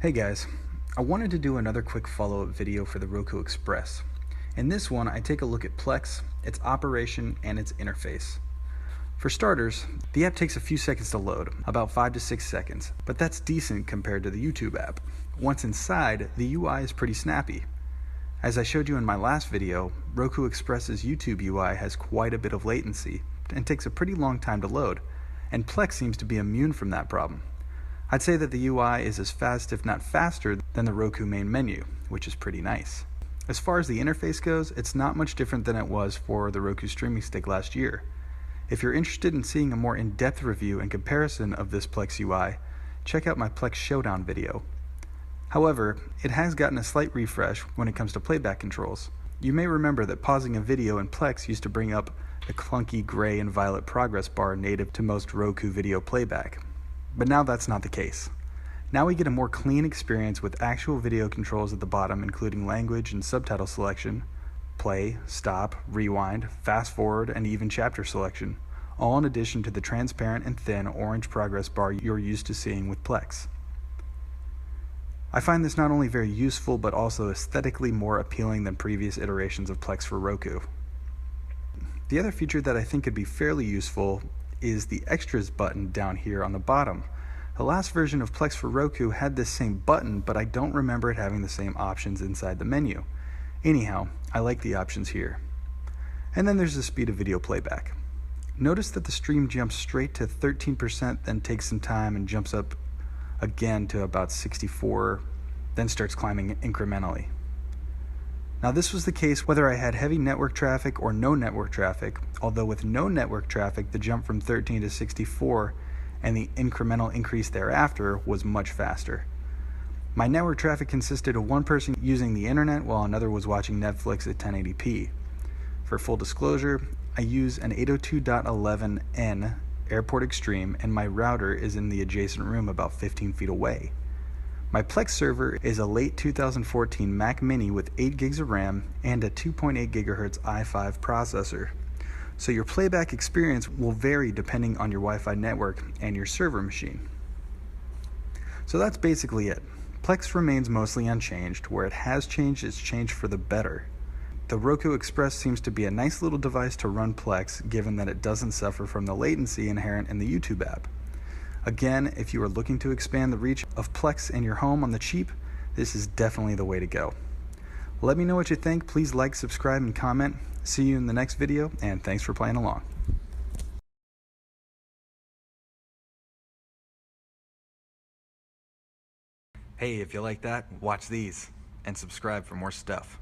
Hey guys, I wanted to do another quick follow-up video for the Roku Express. In this one, I take a look at Plex, its operation, and its interface. For starters, the app takes a few seconds to load, about 5 to 6 seconds, but that's decent compared to the YouTube app. Once inside, the UI is pretty snappy. As I showed you in my last video, Roku Express's YouTube UI has quite a bit of latency and takes a pretty long time to load, and Plex seems to be immune from that problem. I'd say that the UI is as fast, if not faster, than the Roku main menu, which is pretty nice. As far as the interface goes, it's not much different than it was for the Roku streaming stick last year. If you're interested in seeing a more in-depth review and comparison of this Plex UI, check out my Plex Showdown video. However, it has gotten a slight refresh when it comes to playback controls. You may remember that pausing a video in Plex used to bring up the clunky gray and violet progress bar native to most Roku video playback. But now that's not the case. Now we get a more clean experience with actual video controls at the bottom, including language and subtitle selection, play, stop, rewind, fast forward, and even chapter selection, all in addition to the transparent and thin orange progress bar you're used to seeing with Plex. I find this not only very useful, but also aesthetically more appealing than previous iterations of Plex for Roku. The other feature that I think could be fairly useful is the extras button down here on the bottom. The last version of Plex for Roku had this same button, but I don't remember it having the same options inside the menu. Anyhow, I like the options here. And then there's the speed of video playback. Notice that the stream jumps straight to 13%, then takes some time and jumps up again to about 64, then starts climbing incrementally. Now this was the case whether I had heavy network traffic or no network traffic, although with no network traffic the jump from 13 to 64 and the incremental increase thereafter was much faster. My network traffic consisted of one person using the internet while another was watching Netflix at 1080p. For full disclosure, I use an 802.11n Airport Extreme and my router is in the adjacent room about 15 feet away. My Plex server is a late 2014 Mac Mini with 8 gigs of RAM and a 2.8 GHz i5 processor. So your playback experience will vary depending on your Wi-Fi network and your server machine. So that's basically it. Plex remains mostly unchanged. Where it has changed, it's changed for the better. The Roku Express seems to be a nice little device to run Plex, given that it doesn't suffer from the latency inherent in the YouTube app. Again, if you are looking to expand the reach of Plex in your home on the cheap, this is definitely the way to go. Let me know what you think. Please like, subscribe, and comment. See you in the next video, and thanks for playing along. Hey, if you like that, watch these, and subscribe for more stuff.